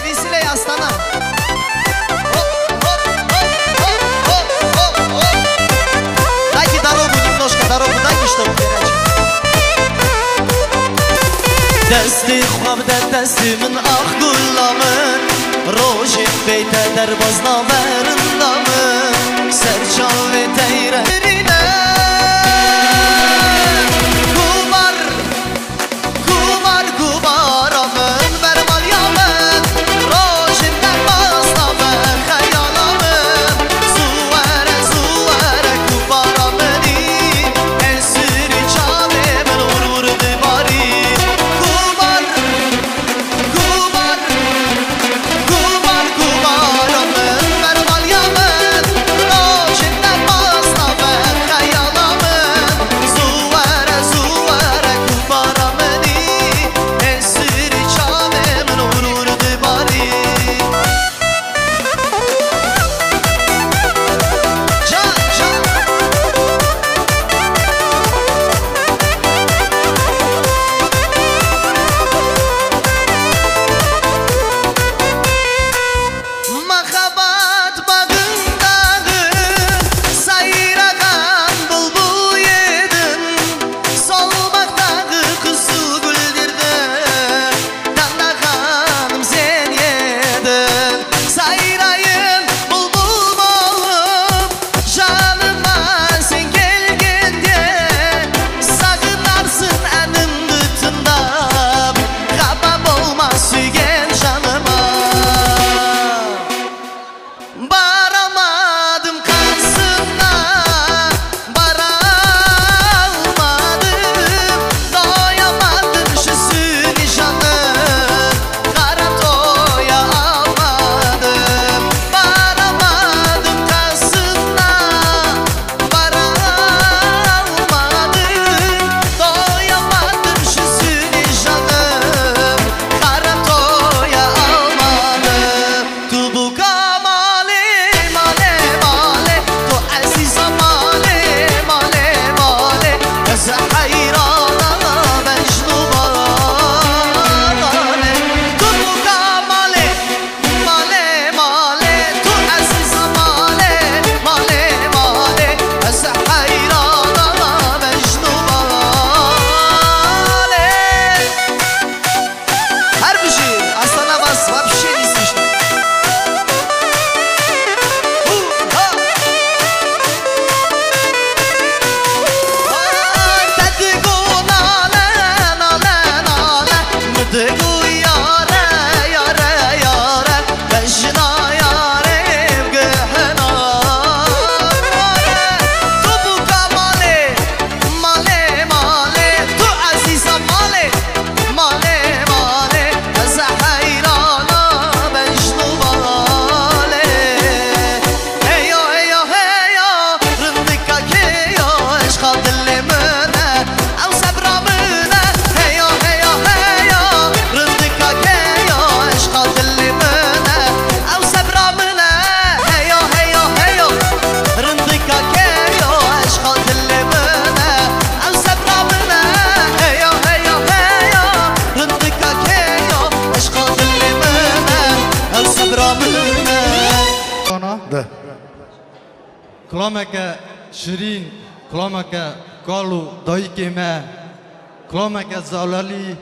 Visile aslanım. Дайте дорогу немножко, дорогу дайте, чтобы перечь. Дасти خوابده دستی من آخ گلامن روشن بیته در بازنا برندامن سرچال و تیره برینه گوبار گوبار گوبارامن برمال یامن روشن در بازنا بر خیالامن زواره زواره گوبارامنی اسیری چاله من ورور دیواری کلامک شیرین، کلامک کالو دایی ما، کلامک زالالی،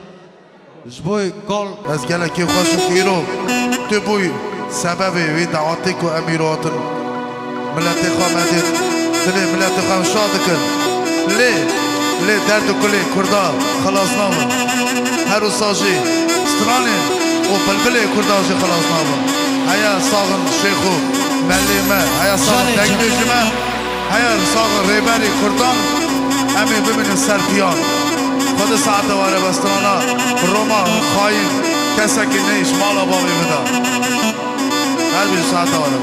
جبوی کال. از گله کی خوش کیرو، تو بوی سبب وی دعوتی کو امیراتن، ملت خامدید، دلی ملت خام شاد کن، لی درد کلی کردا خلاص نامه، هر ساجی استرانی و بلبلی کرداجی خلاص نامه، هیا ساغن شیخو. مليمة هيا صار تجميجمة هيا صار ريبالي كردان أمي بمن السرطيان خد ساعة وارا بسترانا روما خاين كسك نيش مالا بابي بدا قلبي ساعة وارا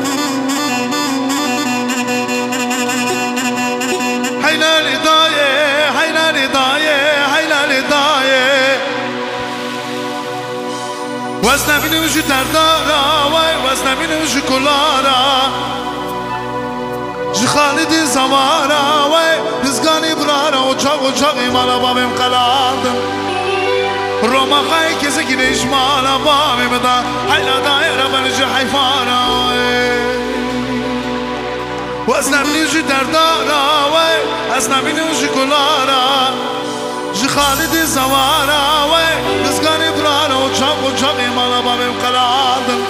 حينا لداية حينا لداية حينا لداية وزن بنوش دردارا وزن بنوش كلارا جي خالدي زمارا رزقاني برارا وچاق مالا بابم قلادم روما خاي كزك نجمال بامي بدا حيلا دايرة بنجي حيفانا واسنا بنجي دردارا اسنا بنجي كلارا جي خالد زوارا نسقاني برارا وشاقي مالا بامي مقلاد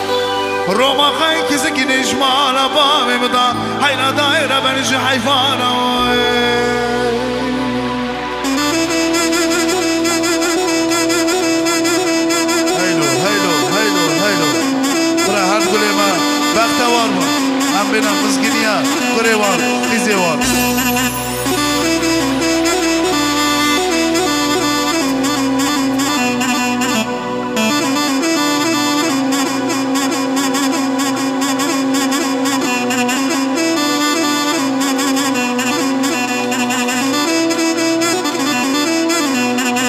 روما خاي كزك نجمال بامي بدا حيلا دايرة بنجي حيفانا Bakta var mı? Hem benim mızginiya, kure var, bize var.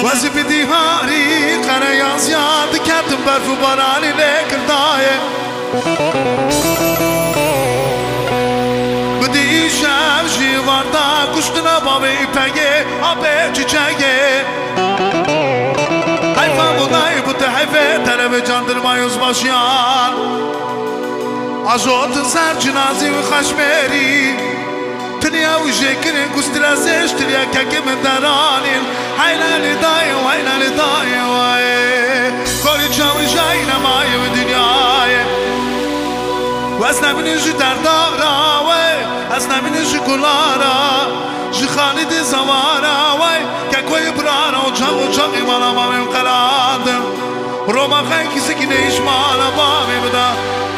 Vazife dihari, kara yaz yağdı, kendim berfu barani ne kırdaye. Budi şevşi var da kuştuna babi ipege abe çiçeğe Hayfa bunay bu tehfe terebe candırma yüzbaşıyan Azotun ser cinazi ve kaşmeri Tünya ujekinin kustirazış tünya kekimin daranin Haylali dayı Koli çavri şayna mayi ve dünyaya واسنا بنجي دردارا اسنا بنجي كلارا جي خالد زوارا كاكوي برارا وشاقي مالا بامي مقلادم روما خاي كيسكي نيش مالا بامي بدا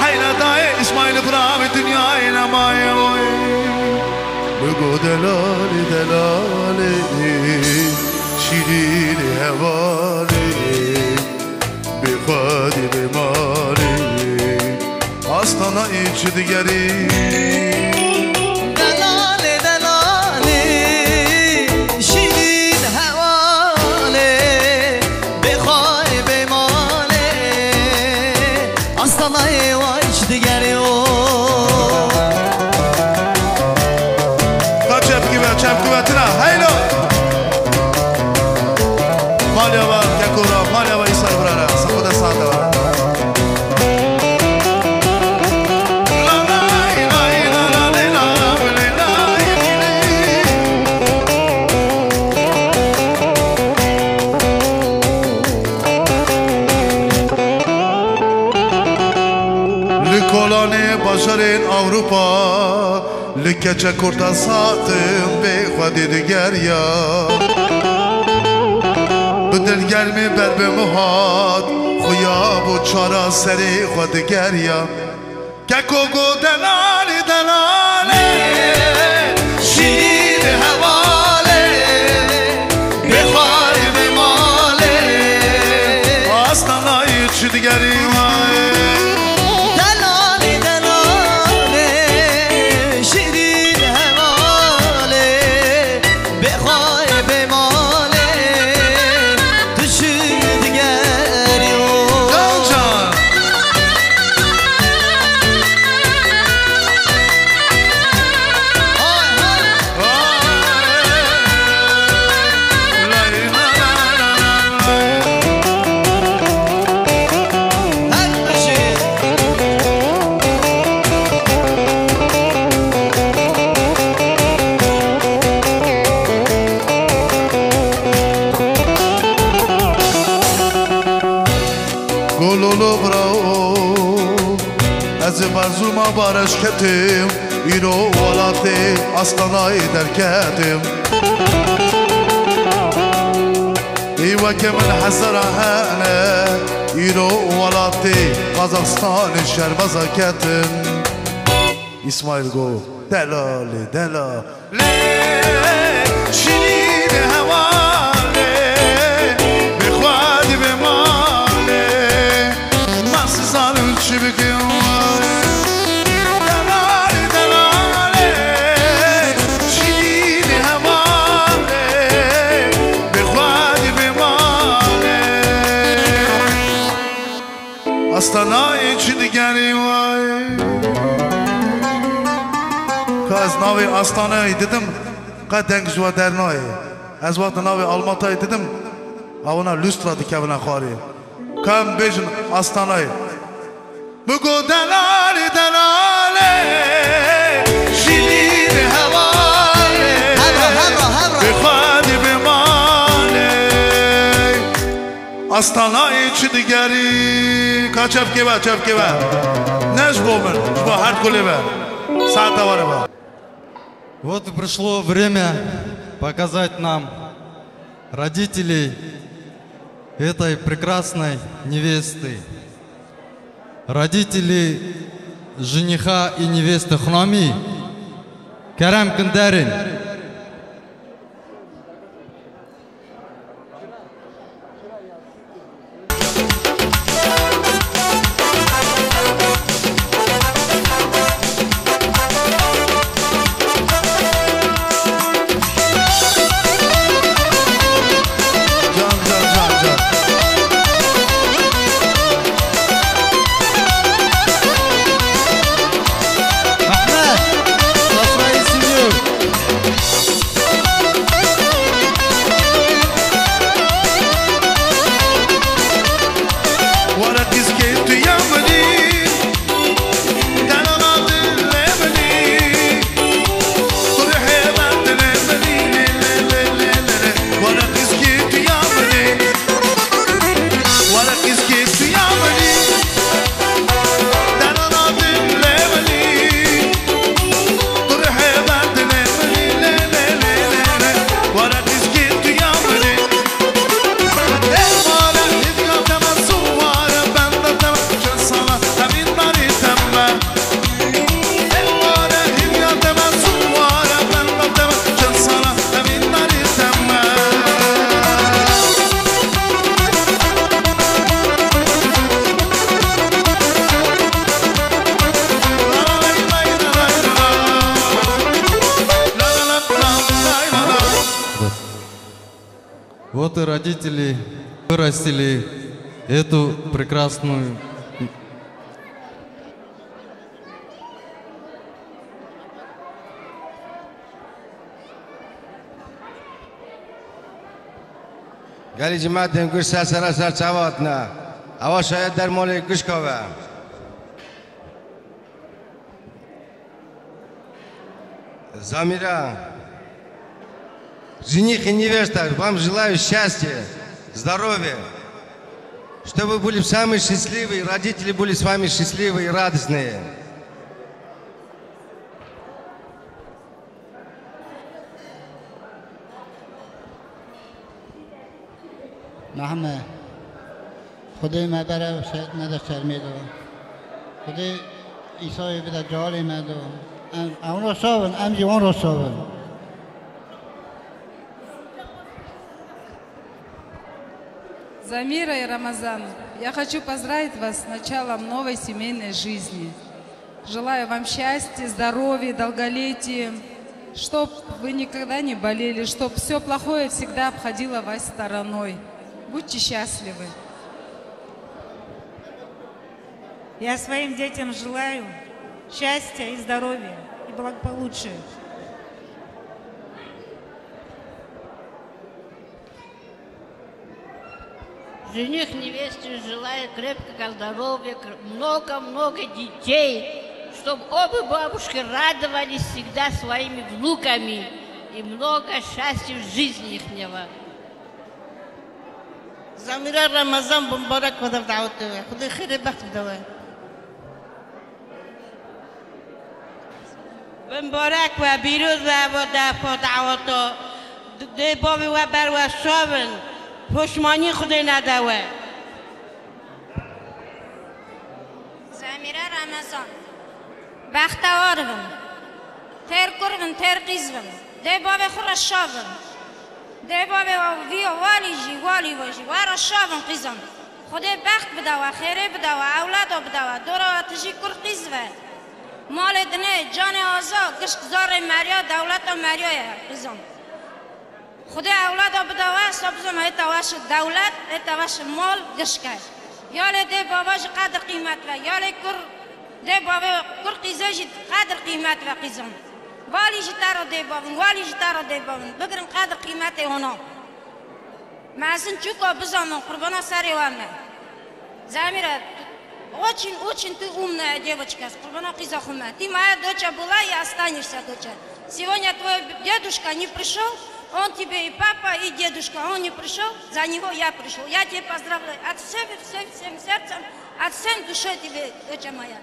حيلا داي اسماعيل برامي دنياينا مايا بقو دلالي دلالي شيرين هوالي بخادي بمالي Aslana içi digeri Delali delali şirin hevali Bekhay bemali Aslana içi digeri Kaç çep kuvvetine haylo Malya var kekura malya var isar burara Sakuda saate var Başarın Avrupa Likeçe kurta satın Be khadi diger ya Bedel gelmi berbe muhat Xuya bu çara seri khadi diger ya Kekogu delali delali Şirin hevali Be khadi bimali Aslana içi digeri Marzuma barış ketim İro valati aslanay derketim İva kemin hasara hane İro valati Kazakistan şerbaz ketim İsmail Go Delali delali Şirin hevali Bekhvadi bemali Masızan ülçübüküm Astana içi digeri vay Kaz navi Astana'yı dedim Ka denk jua dernay Az vakti navi Almata'yı dedim اونا لوسترا دکبنه خواری کم بیجن آستانای بگو دلالی دلالی شیرین حواله بخوادی بماله آستانای چی دیگری که چفکی با نش بومن با هر کلی با ساعت واره با. Вот и пришло время показать нам родителей этой прекрасной невесты. Родители жениха и невесты Хноми, Керем Кендерин. Вот и родители вырастили эту прекрасную گلی جماعت دیم گوش سر چوات نه اوا شاید در مال گوش کاوه Замира, жених и невеста, вам желаю счастья, здоровья, чтобы вы были самые счастливые, родители были с вами счастливые и радостные. محمد خدای مادر و شاید نداشت شرمیدو خدای عیسی بده جالی مدو اون رو شاون امجی اون رو شاون Замира и Рамазан, я хочу поздравить вас с началом новой семейной жизни. Желаю вам счастья, здоровья, долголетия, чтоб вы никогда не болели, чтоб все плохое всегда обходило вас стороной. Будьте счастливы. Я своим детям желаю счастья и здоровья, и благополучия. Жених невесте желаю крепкого здоровья, много-много детей, чтобы оба бабушки радовались всегда своими внуками и много счастья в жизни ихнего. Замира Рамазан мубарак бада дa'ватове. Худай хейр бахт бадаве. مبارک و بیروز و دعوت ده بابی و بر و شاون پشمانی خودی ندوه زمیره رمضان بختوارم تر کرم تر قیزم ده بابی خور شاون ده بابی والی جی والی وجی وار شاون قیزم خودی بخت بدوه خیره بدوه اولاد بدوه دورا تجی کر قیزوه مال دنه جان آزاد گشت زار مریا دولت و مریا قیزم خدا اولاد بدوه سبزم اتواش دولت اتواش مال گشت کرد یاله ده باباش قدر قیمت و یاله کر ده بابا کر قیزش قدر قیمت و قیزم والی جتارو ده بابن والی جتارو ده بابن بگرن قدر قیمت اونا Mazin Чуко Бузамон, Курбана Саривана. Замира, очень ты умная девочка, Курбана Кизахума. Ты моя дочь была и останешься дочь. Сегодня твой дедушка не пришел, он тебе и папа, и дедушка, он не пришел, за него я пришел. Я тебя поздравляю от всем сердцем, от всей души тебе, дочь моя.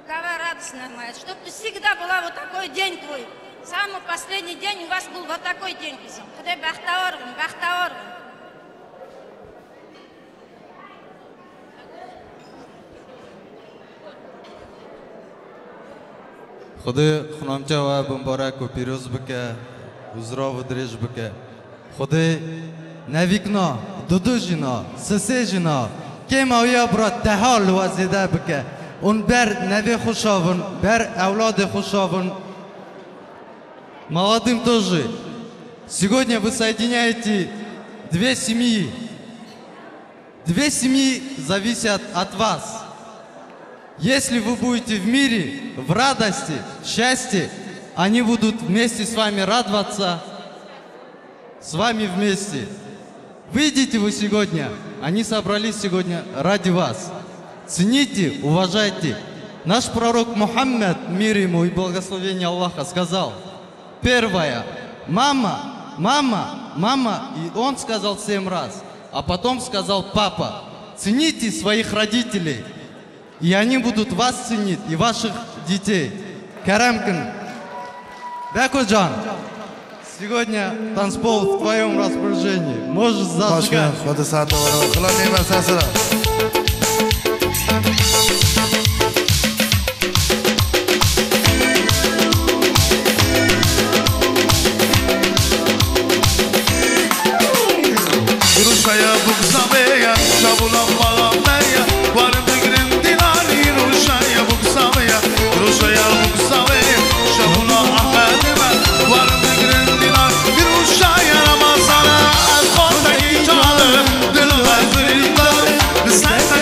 Давай, радостная моя, чтобы ты всегда была вот такой день твой. Самый последний день у вас был вот такой день, Кизам. Куда бахтаорван. Xudo xunamcha va muborak va piroz bika, uzrov drish bika. Xudo navikno, dudujino, sesejino, kemaya brat tahal vazida bika. Un ber navi khushavun, ber avlodi khushavun. Молодым тоже. Сегодня вы соединяете две семьи. Две семьи зависят от вас. Если вы будете в мире, в радости, счастье, они будут вместе с вами радоваться, с вами вместе. Выйдите вы сегодня, они собрались сегодня ради вас. Цените, уважайте. Наш пророк Мухаммад, мир ему и благословение Аллаха, сказал: первое, мама, и он сказал 7 раз, а потом сказал папа. Цените своих родителей, и они будут вас ценить, и ваших детей. Карамкин, Бекуджан, сегодня танцпол в твоем распоряжении. Можешь зажигать. Rushaya buksameya, shabulam balameya, varım digrim dinani. Rushaya buksameya, shabulam ahadime, varım digrim dinani. Rushaya ramazana, az kota gicalı, dil hazırlar, bisayta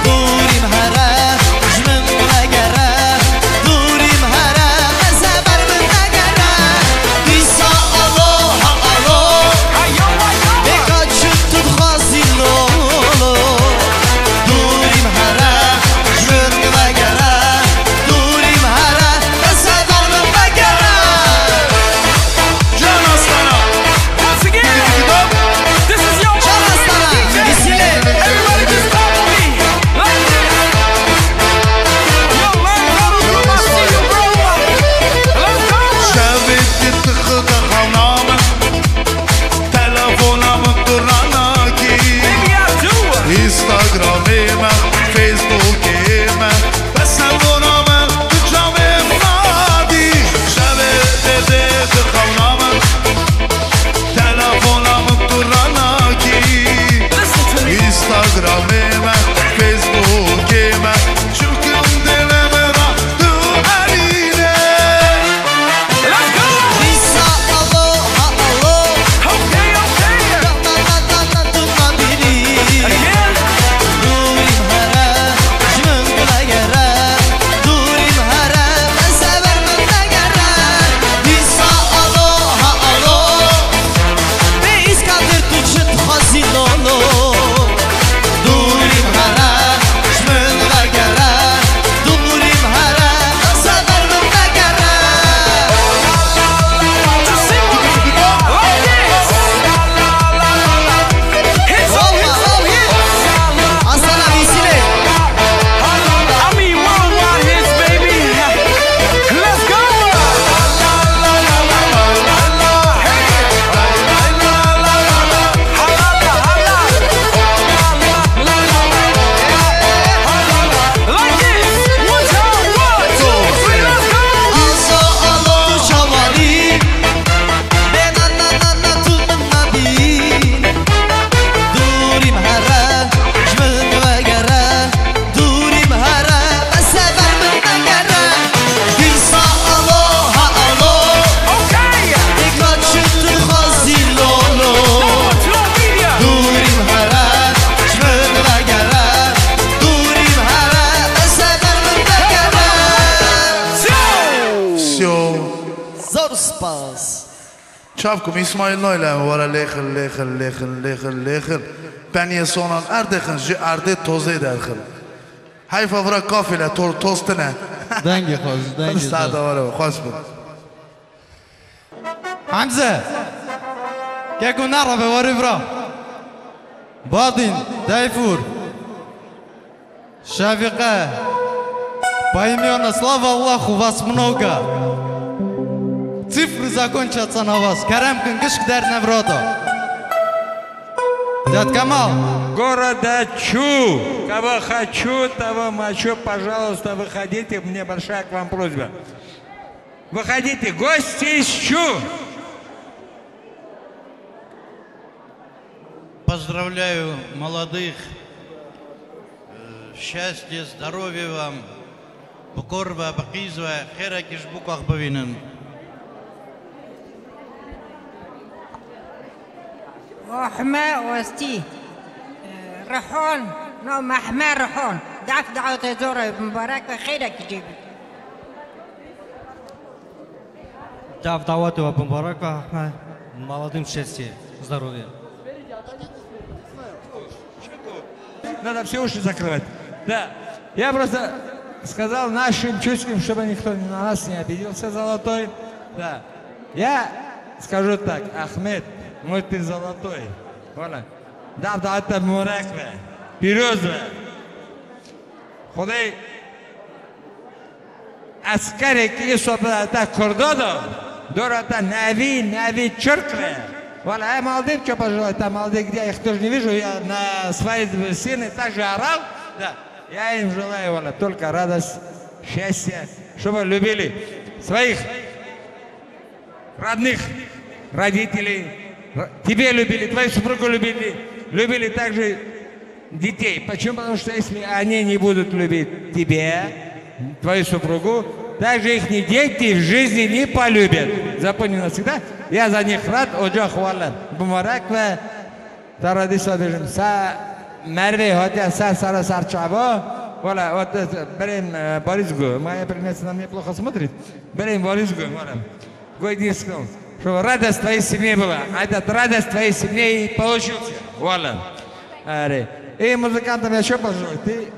Ooh. اینستاگرامی من فیسبوکی من بس نمونا من تو جامعه مادی شب بده تو خونا من تلفونم تو راناکی اینستاگرامی من فیسبوکی من چوکم دلم را تو علیده شافكم اسماعيل نويلا ورا ليخل ليخل ليخل ليخل ليخل بني صونان اردخن جي ارده توزي داخل هاي فورا قافله توستنا دنگی خوش دنگی استاد ورا خوش بود حمزة كيكو نعرف وري برا باطن تايفور Шавика, поименно, слава Аллаху, вас много. Цифры закончатся на вас. Карамкин кышкдар на врото. Дядь Камал. Города Чу. Кого хочу, того мочу. Пожалуйста, выходите. Мне большая к вам просьба. Выходите, гости из Чу. Поздравляю молодых. Счастья, здоровья вам. Букорва, Бакизва, Херакиш Буках Бавинен. أحمى وستي رحون نوم أحمى رحون دعوة زورة مبارك خيرك جيب دعوة مبارك أحمى молодым счастья, здоровья. Надо все уши закрывать. Да, я просто сказал нашим чувствам, чтобы никто на нас не обиделся, золотой. Да, я скажу так, Ахмед, мой ты золотой. Voilà. Давда мураква, пирозва. Худай аскари ки собрата кордодо, дората нави черкве. Voilà, я молодым, что пожелать, там молодые, где я их тоже не вижу, я на свои сыны также орал. Да, я им желаю, voilà, только радость, счастья, чтобы любили своих родных, родителей, тебе любили, твою супругу любили также детей. Почему? Потому что если они не будут любить тебя, твою супругу, также их дети в жизни не полюбят. Запомни навсегда. Я за них рад. Оджах валан. Бумарак ва тарадиса бежим. Са мерве хотя са сара сарчаво. Вала, вот берем Борисгу. Моя принесла на меня плохо смотрит. Берем Борисгу. Гойдиском. Чтобы радость твоей семьи была. А этот радость твоей семьи и получился. Вала. И музыкантам я что пожелаю? Ты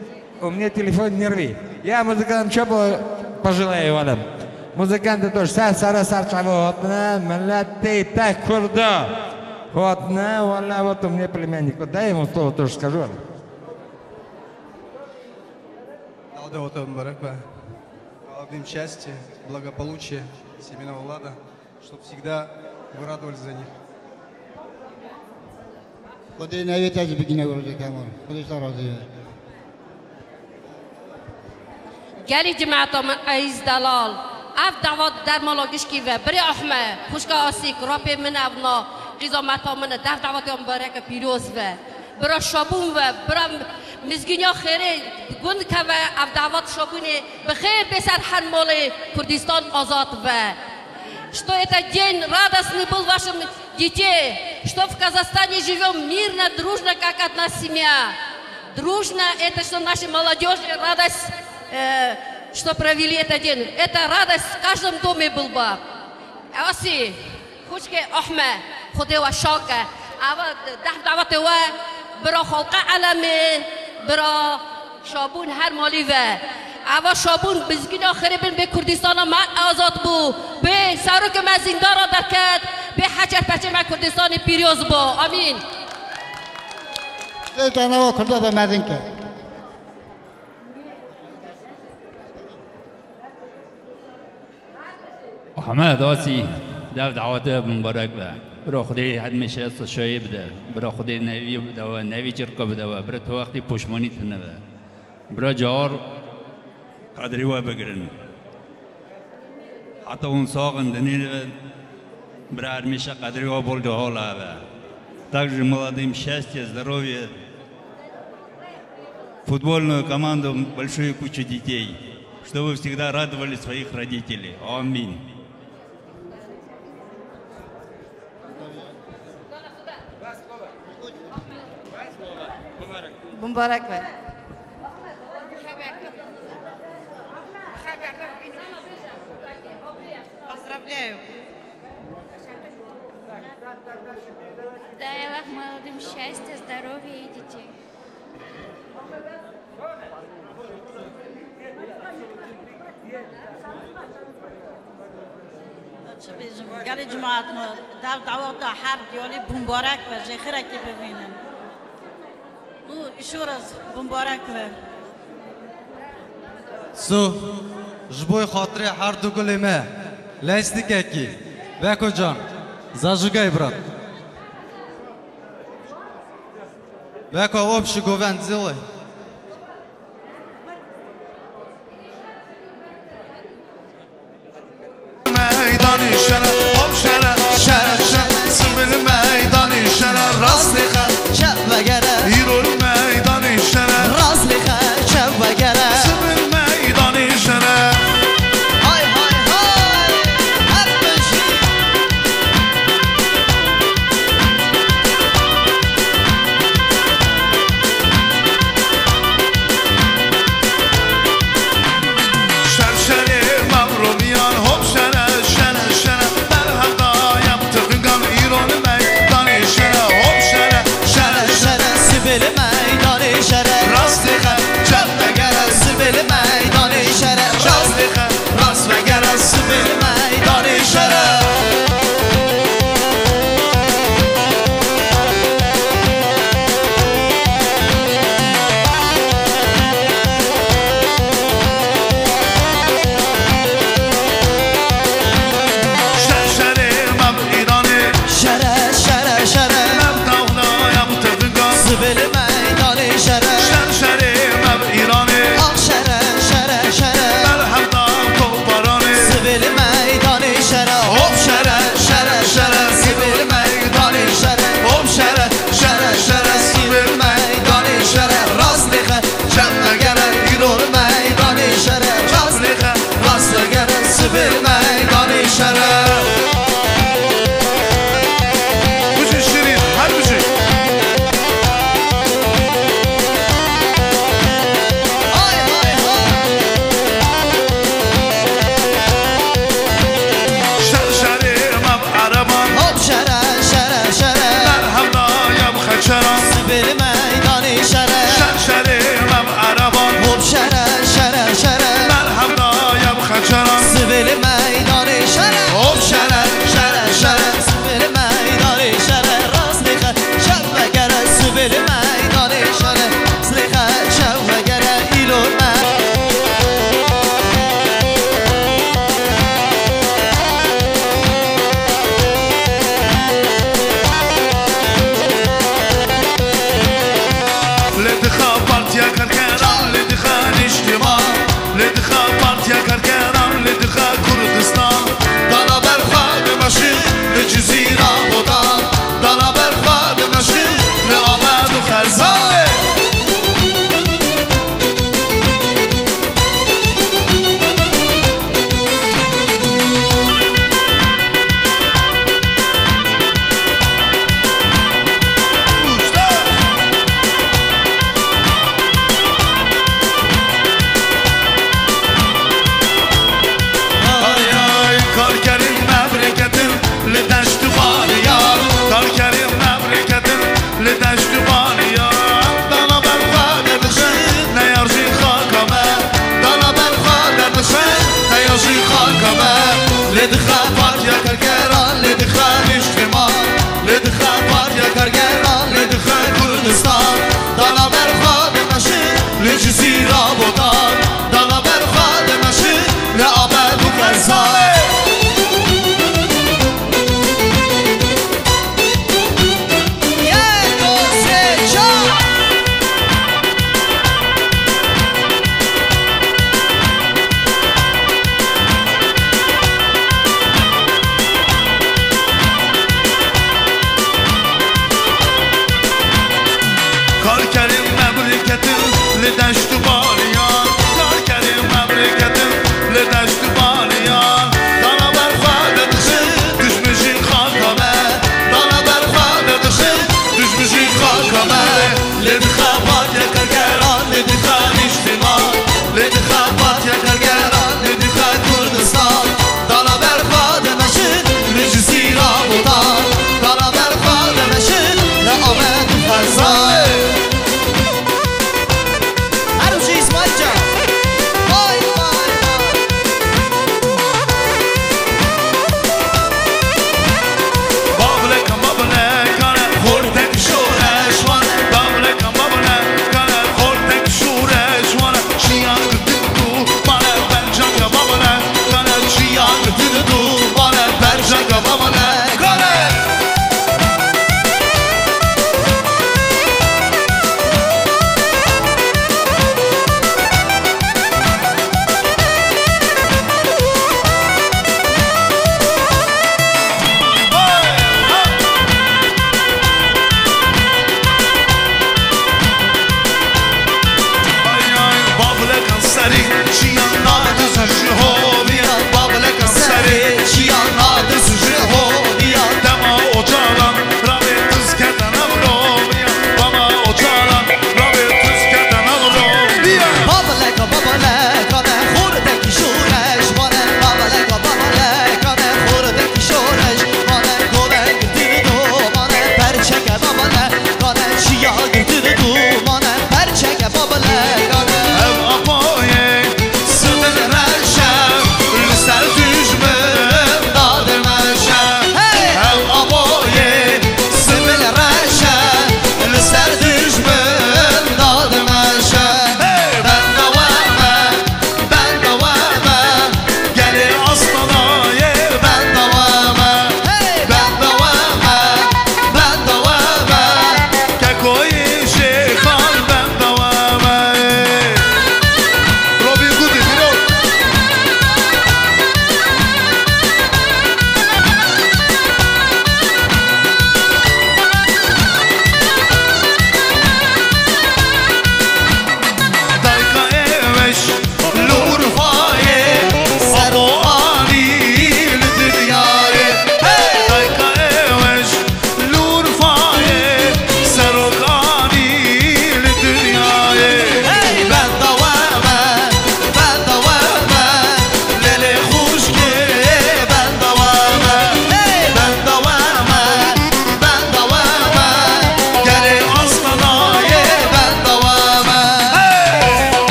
у меня телефон не рви. Я музыкантам что пожелаю, Вала? Музыканты тоже. Сара сарчаво. Хотна, млятей, так, курда. Хотна, Вала, вот у меня племянник. Вот дай ему слово тоже скажу, Вала. Молодым счастья, благополучия, семейного лада, чтобы всегда вы радовались за них. خدای نویت از بگینه روزه کمال خدای راضیه گری جماعت من عیز دلال اف دعوت در مالاگش کی و بری احمد خوشگاه آسیک راپی من ابنا قیزامت من دف دعوت هم برای پیروز و برای شابون و برای مزگینیا خیره گند که و اف دعوت شابونه بخیر بسر هر مال کردستان آزاد و что это день радостный был вашим детей, что в Казахстане живем мирно, дружно, как одна семья. Дружно, это что наши молодежи, радость, что провели этот день. Это радость в каждом доме был бы. Аси, хучке Ахме, ходила шока, а вот даватева, бро холка аламе, бро шабун هر مالی و اوا شابون بزگین آخری بین به کردستان ما آزاد بو به سروک ما زندان را درکد به حجر پچه ما کردستان پیروز بو آمین تنها کرده به مدین که محمد آسی دعوت مبارک به برا خدای حد میشه است شایی بده برا خدای نوی بده و نوی جرقه بده و برا تو وقتی پشمانی تنه برا جار قدری و بگرن حتی اون ساقن دنیر برا همیشه قدری و بولده حالا также молодым счастья, здоровья, футбольную команду, большую кучу детей, чтобы вы всегда радовали своих родителей. Аминь. Мубарак. Поздравляю. Дай Аллах молодым счастья, здоровья и детей. گل جماعت ما دعوت هر دیالی مبارک و جخیره که ببینن او ایشور از مبارک و سو جبوی خاطر هر دو گلمه لیستی که کی بکو جان زاجگای برات بکو общий говен сделай میدانی شرف آب شرف شرف شرف سمر میدانی شرف راست خر شب وگره ایرون میدانی شرف راست خر شب وگره سمر میدانی شرف های های های هر بشی لدخا بارتيا كركران لدخا اجتماع لدخا بارتيا كركران لدخا كردستان دانا برخا دمشق لجزيرة بودان دانا برخا دمشق لآمد وخرزان لدخا بارتيا كركران لدخا اجتماع لدخا بارتيا كركران لدخا كردستان دانا برخا دمشق لجزيرة بودان دانا برخا دمشق لآباد وخرزان لدشت بالیان کار کردیم مملکتم لدشت بالیان دانا برخواد دخل düşmüşün خاکمه دانا برخواد دخل düşmüşün خاکمه لدخا باتیا کرگران لدخا اجتماع لدخا باتیا کرگران لدخا کردستان دانا برخواد مشد لجزیرة بودان دانا برخواد مشد لآمد خرزان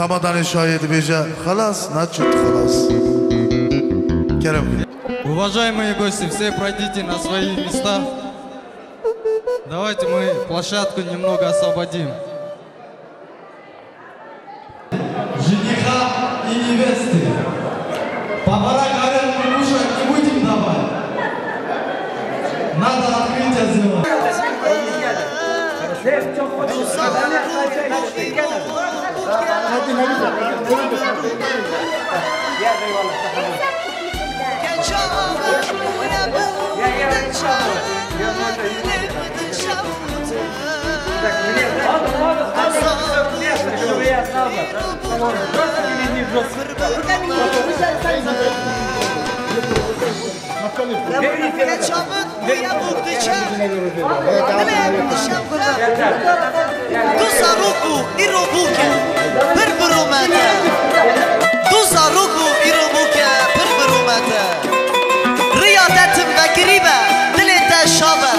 Рамадан шоид бежа. Халас, начут халас. Керем. Уважаемые гости, все пройдите на свои места. Давайте мы площадку немного освободим. Жениха и невесты. Подарок горелку кушать не будем давать. Надо открытие сделать. Дуса руку и рубуке, перберумете. Дуса руку и рубуке, перберумете. Riyadettim ve gribe, dilete şabe.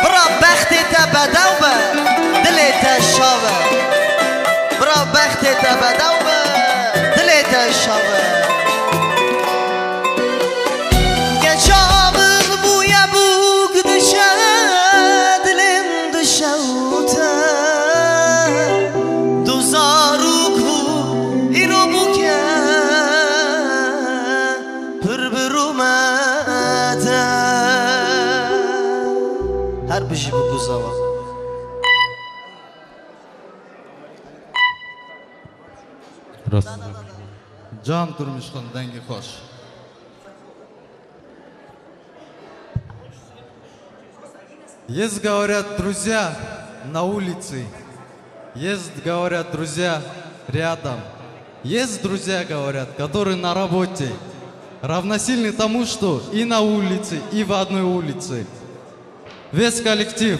Bra behtete bedavbe, dilete şabe. Bra behtete bedavbe, dilete şabe. Geçamın buya bug düşe, dilim düşe ute. Duzaruk bu, irobuke. Her bir şey bu kuzava. Can turmuşkan dengi hoş. Есть, говорят, друзья на улице. Есть, говорят, друзья рядом. Есть друзья, говорят, которые на работе. Равносильны тому, что и на улице, и в одной улице. Весь коллектив,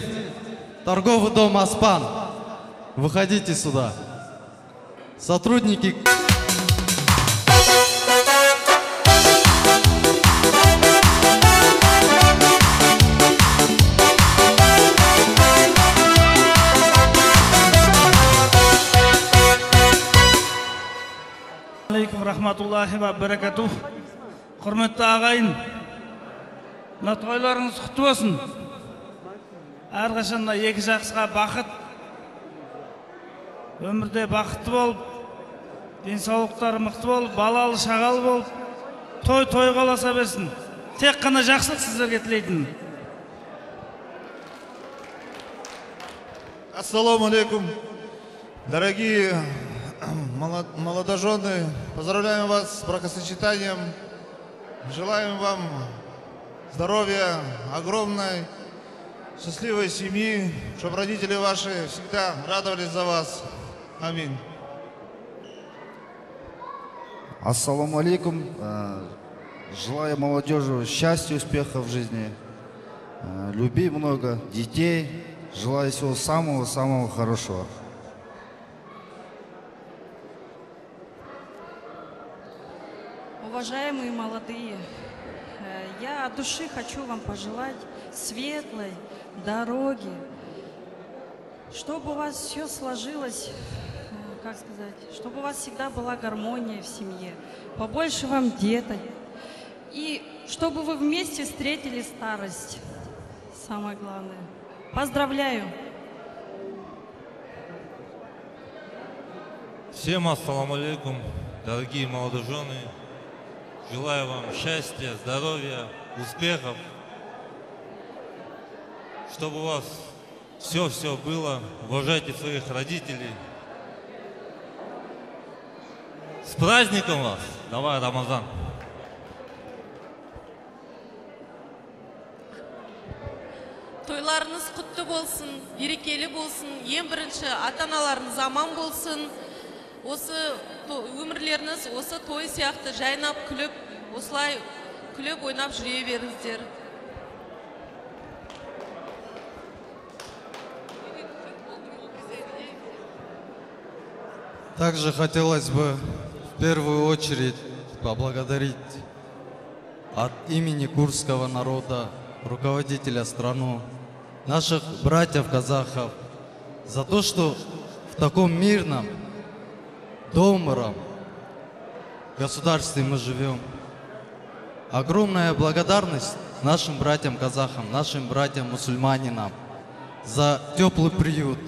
торговый дом «Аспан», выходите сюда. Сотрудники... Алейкум рахматуллахи ва баракатух. Құрметті ағайын, мына тойларыңыз құтты болсын. Әрқашан екі жақсыға бақыт, өмірде бақытты болып, денсаулықтары мықты болып, балалы шағалы болып, той қаласа берсін. Тек қана жақсылық сіздерге тілейтін. Ассаламу алейкум, дорогие молодожены, поздравляем вас с бракосочетанием, желаем вам здоровья, огромной, счастливой семьи, чтобы родители ваши всегда радовались за вас. Аминь. Ассаламу алейкум. Желаю молодежи счастья, успеха в жизни, любви много, детей. Желаю всего самого-самого хорошего. Уважаемые молодые, я от души хочу вам пожелать светлой дороги, чтобы у вас все сложилось, как сказать, чтобы у вас всегда была гармония в семье, побольше вам деток, и чтобы вы вместе встретили старость, самое главное. Поздравляю! Всем ассаламу алейкум, дорогие молодожены. Желаю вам счастья, здоровья, успехов, чтобы у вас все было. Уважайте своих родителей. С праздником вас! Давай, Рамазан! Тойларыңыз құтты болсын, берекелі болсын, ең бірінші ата-аналарыңыз аман болсын. Осы өмірлеріңіз осы той сияқты жайнап күліп, осылай күліп ойнап жүре беріңіздер. Также хотелось бы в первую очередь поблагодарить от имени курдского народа, руководителя страны, наших братьев-казахов, за то, что в в таком мирном, добром государстве мы живем. Огромная благодарность нашим братьям-казахам, нашим братьям-мусульманинам за теплый приют,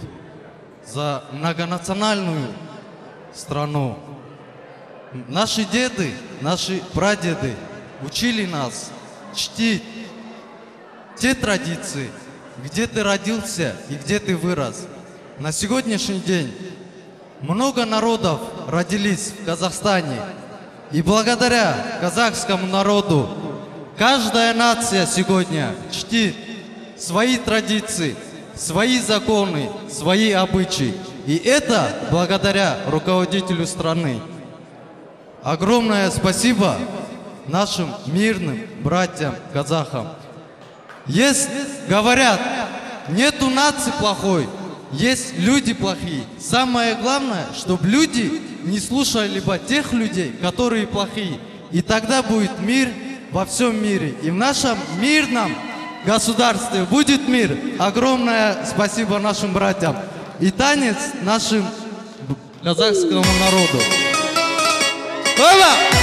за многонациональную страну. Наши деды, наши прадеды учили нас чтить те традиции, где ты родился и где ты вырос. На сегодняшний день много народов родились в Казахстане. И благодаря казахскому народу каждая нация сегодня чтит свои традиции, свои законы, свои обычаи. И это благодаря руководителю страны. Огромное спасибо нашим мирным братьям-казахам. Есть, говорят, нету нации плохой, есть люди плохие. Самое главное, чтобы люди не слушали бы тех людей, которые плохие. И тогда будет мир во всем мире. И в нашем мирном государстве будет мир. Огромное спасибо нашим братьям. И танец нашим казахскому народу. Оба!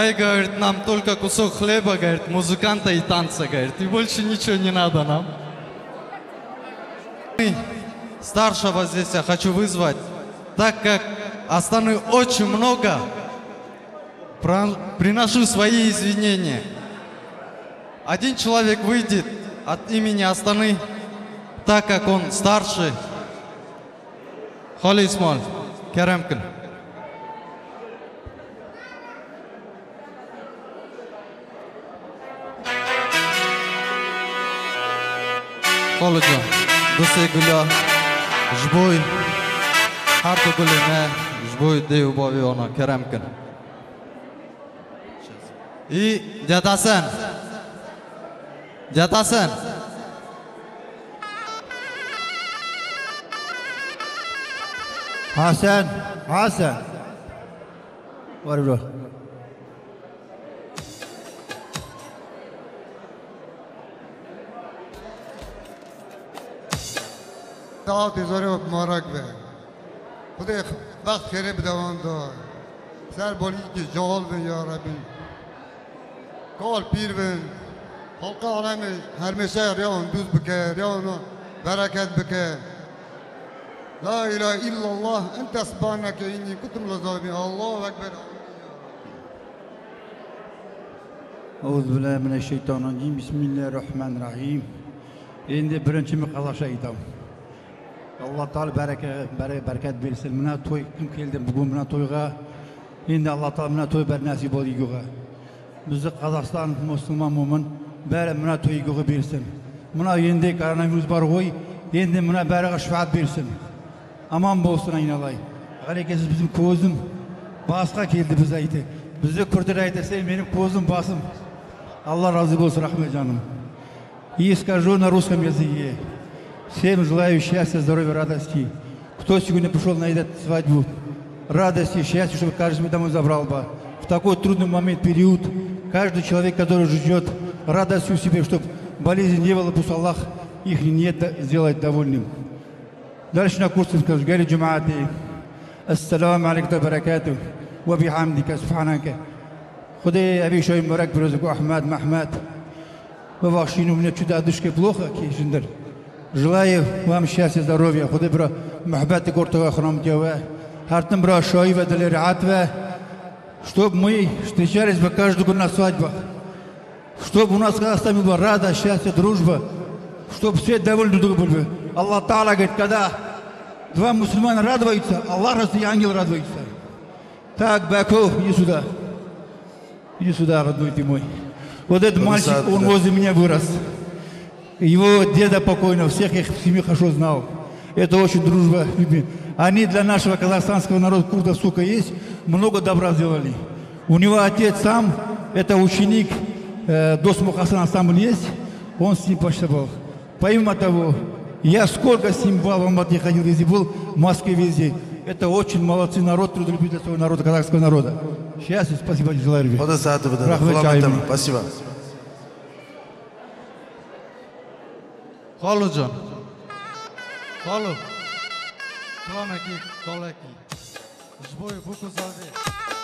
дай, говорит, нам только кусок хлеба, говорит, музыканта и танца, говорит, и больше ничего не надо нам. Старшего здесь я хочу вызвать, так как Астаны очень много, приношу свои извинения. Один человек выйдет от имени Астаны, так как он старший. Холи Исмаил, Керемкин. Холоджан, Дусе Гуля, Жбой, Харто Гулине, Жбой Дею Бавиона, Керемкин. И дядь Асан. Дядь Асан. Hasan, Hasan. Var bro. دعوت زاره مبارک به خدا وقت خیره بدوان دار سر بالی که جال بن یا ربی کال پیر بن خلق عالم هر مسیر ریان دوز بکه ریان برکت بکه لا اله الا الله انت سبحانك اني كنت من الظالمين الله اكبر أعوذ بالله من الشيطان الرجيم بسم الله الرحمن الرحيم endi birinchi miqalashga aytaman alloh taolo barakat bersin mana to'y kim keldi bugun mana to'yga endi alloh taolo mana to'y bir nasib bo'lguga bizni qozog'iston musulmon mo'min bari mana to'yguga bersin mana endi koronavirus bor qo'y endi mana bariga shifoat bersin aman bo'lsin ayналay g'alakasiz bizim ko'zim boshqa keldi biz aytdi bizni kurdir aytsa mening ko'zim bosim Allah разы bo'lsin rahmat jonim и скажу на русском языке всем желаю счастья здоровья радости кто сегодня пришел на эту свадьбу радости счастья чтобы каждый домой забрал бы в такой трудный момент период каждый человек который ждет радостью себе чтобы болезни не было пусть Аллах их не сделает довольным дальше на курсе скажу гали джумаати ассаламу алейкум баракату ва бихамдика субханака خدای ابی شوی مبارک بروزگو احمد محمد ببخشید у меня чудо дышка плохо кишиндер желаю вам счастья здоровья خدای برا محبت گرتوا خرام دیوه هرتن برا شوی و دل رعایت و чтобы мы встречались бы каждый год на свадьбах чтобы у нас осталась бы радость счастье дружба чтобы все довольны друг другом Аллах Таала говорит когда два мусульмана радуются Аллах и ангел радуется так Баку иди сюда иди сюда, родной ты мой. Вот этот мальчик, он возле меня вырос. Его деда покойного, всех их в семье хорошо знал. Это очень дружба. Они для нашего казахстанского народа, курдов, сука, есть, много добра сделали. У него отец сам, это ученик, Дос Мухасан ансамбль есть, он с ним почтовал. Помимо того, я сколько с ним в Алмате ходил, везде был, в Москве везде. Это очень молодцы народ, трудолюбивый своего народа, казахского народа. Счастья, спасибо, желаю любви. Спасибо. Холоджан. Холо. Клонаки, колеки. Жбой буку залде.